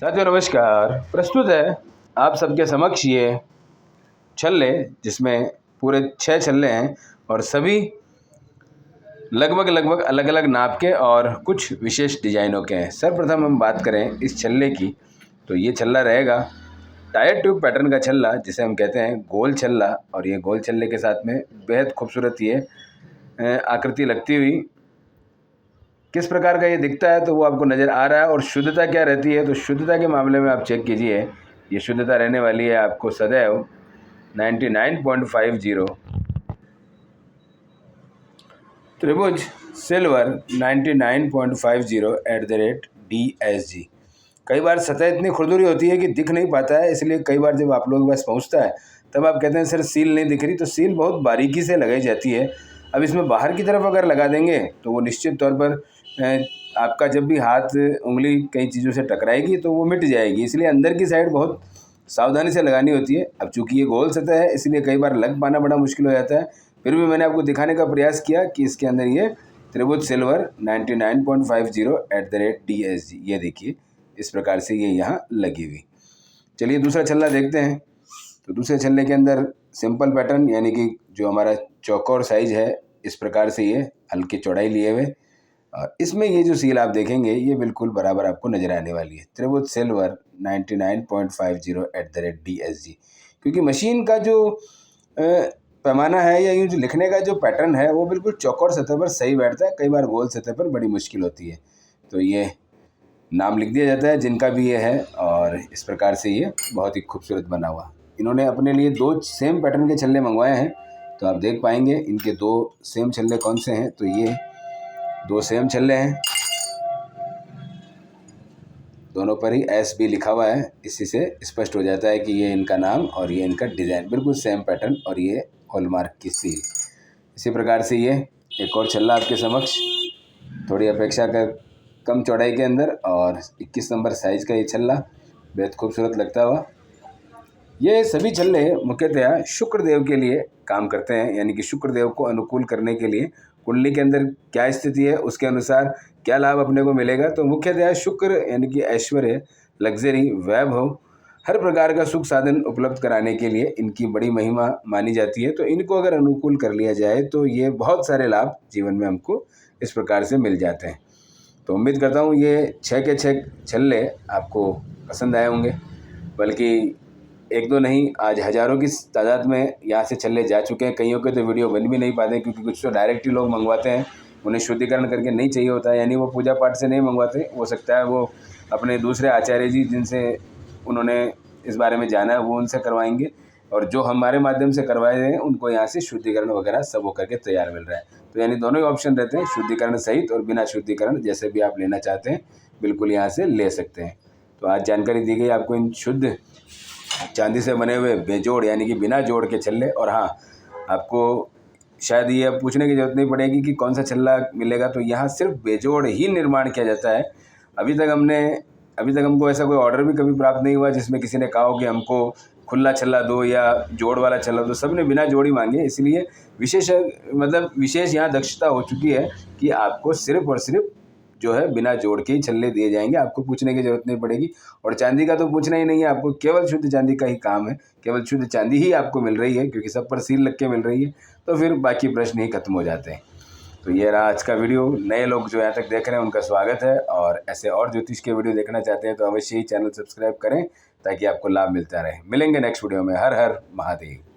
साथियों नमस्कार। प्रस्तुत है आप सबके समक्ष ये छल्ले, जिसमें पूरे 6 छल्ले हैं और सभी लगभग अलग अलग नाप के और कुछ विशेष डिजाइनों के हैं। सर्वप्रथम हम बात करें इस छल्ले की, तो ये छल्ला रहेगा टायर ट्यूब पैटर्न का छल्ला, जिसे हम कहते हैं गोल छल्ला। और ये गोल छल्ले के साथ में बेहद खूबसूरत ये आकृति लगती हुई किस प्रकार का ये दिखता है तो वो आपको नज़र आ रहा है। और शुद्धता क्या रहती है, तो शुद्धता के मामले में आप चेक कीजिए, ये शुद्धता रहने वाली है आपको सदैव 99.50, त्रिभुज सिल्वर 99.50 @DSG। कई बार सतह इतनी खुरदुरी होती है कि दिख नहीं पाता है, इसलिए कई बार जब आप लोगों के पास पहुंचता है तब आप कहते हैं सर सील नहीं दिख रही। तो सील बहुत बारीकी से लगाई जाती है। अब इसमें बाहर की तरफ अगर लगा देंगे तो वो निश्चित तौर पर आपका जब भी हाथ उंगली कई चीज़ों से टकराएगी तो वो मिट जाएगी, इसलिए अंदर की साइड बहुत सावधानी से लगानी होती है। अब चूंकि ये गोल सतह है इसलिए कई बार लग पाना बड़ा मुश्किल हो जाता है, फिर भी मैंने आपको दिखाने का प्रयास किया कि इसके अंदर ये त्रिभुज सिल्वर 99.50 @DSG, ये देखिए इस प्रकार से ये यहाँ लगी हुई। चलिए दूसरा छल्ला देखते हैं। तो दूसरे छल्ले के अंदर सिंपल पैटर्न, यानी कि जो हमारा चौकोर साइज है, इस प्रकार से ये हल्की चौड़ाई लिए हुए, और इसमें ये जो सील आप देखेंगे ये बिल्कुल बराबर आपको नजर आने वाली है, त्रिभुज सिल्वर 99.50 @DSG। क्योंकि मशीन का जो पैमाना है या यूँ जो लिखने का जो पैटर्न है वो बिल्कुल चौकोर सतह पर सही बैठता है, कई बार गोल सतह पर बड़ी मुश्किल होती है। तो ये नाम लिख दिया जाता है जिनका भी ये है, और इस प्रकार से ये बहुत ही खूबसूरत बना हुआ। इन्होंने अपने लिए 2 सेम पैटर्न के छल्ले मंगवाए हैं, तो आप देख पाएंगे इनके 2 सेम छल्ले कौन से हैं। तो ये 2 सेम छल्ले हैं, दोनों पर ही SB लिखा हुआ है। इसी से स्पष्ट हो जाता है कि ये इनका नाम और ये इनका डिज़ाइन बिल्कुल सेम पैटर्न, और ये हॉलमार्क की सील। इसी प्रकार से ये एक और छल्ला आपके समक्ष, थोड़ी अपेक्षा कर कम चौड़ाई के अंदर और 21 नंबर साइज़ का ये छल्ला बेहद खूबसूरत लगता हुआ। ये सभी छल्ले मुख्यतः शुक्र देव के लिए काम करते हैं, यानी कि शुक्र देव को अनुकूल करने के लिए कुंडली के अंदर क्या स्थिति है उसके अनुसार क्या लाभ अपने को मिलेगा। तो मुख्यतः शुक्र यानी कि ऐश्वर्य, लग्जरी, वैभव, हर प्रकार का सुख साधन उपलब्ध कराने के लिए इनकी बड़ी महिमा मानी जाती है। तो इनको अगर अनुकूल कर लिया जाए तो ये बहुत सारे लाभ जीवन में हमको इस प्रकार से मिल जाते हैं। तो उम्मीद करता हूँ ये 6 के 6 छल्ले आपको पसंद आए होंगे, बल्कि 1-2 नहीं, आज हज़ारों की तादाद में यहाँ से छल्ले जा चुके हैं। कईयों के तो वीडियो बन भी नहीं पाते क्योंकि कुछ तो डायरेक्ट ही लोग मंगवाते हैं, उन्हें शुद्धिकरण करके नहीं चाहिए होता है, यानी वो पूजा पाठ से नहीं मंगवाते। हो सकता है वो अपने दूसरे आचार्य जी जिनसे उन्होंने इस बारे में जाना है वो उनसे करवाएंगे, और जो हमारे माध्यम से करवाए हैं उनको यहाँ से शुद्धिकरण वगैरह सब होकर के तैयार मिल रहा है। तो यानी दोनों ही ऑप्शन रहते हैं, शुद्धिकरण सहित और बिना शुद्धिकरण, जैसे भी आप लेना चाहते हैं बिल्कुल यहाँ से ले सकते हैं। तो आज जानकारी दी गई आपको इन शुद्ध चांदी से बने हुए बेजोड़ यानी कि बिना जोड़ के छल्ले। और हाँ, आपको शायद ये अब पूछने की ज़रूरत नहीं पड़ेगी कि कौन सा छल्ला मिलेगा, तो यहाँ सिर्फ बेजोड़ ही निर्माण किया जाता है। अभी तक हमको ऐसा कोई ऑर्डर भी कभी प्राप्त नहीं हुआ जिसमें किसी ने कहा हो कि हमको खुला छल्ला दो या जोड़ वाला छल्ला दो। सब ने बिना जोड़ ही मांगे, इसलिए विशेष यहाँ दक्षता हो चुकी है कि आपको सिर्फ और सिर्फ जो है बिना जोड़ के ही छल्ले दिए जाएंगे, आपको पूछने की ज़रूरत नहीं पड़ेगी। और चांदी का तो पूछना ही नहीं है, आपको केवल शुद्ध चांदी का ही काम है, केवल शुद्ध चांदी ही आपको मिल रही है क्योंकि सब पर सील लग के मिल रही है, तो फिर बाकी प्रश्न ही खत्म हो जाते हैं। तो ये रहा आज का वीडियो। नए लोग जो यहाँ तक देख रहे हैं उनका स्वागत है, और ऐसे और ज्योतिष के वीडियो देखना चाहते हैं तो अवश्य ही चैनल सब्सक्राइब करें ताकि आपको लाभ मिलता रहे। मिलेंगे नेक्स्ट वीडियो में। हर हर महादेव।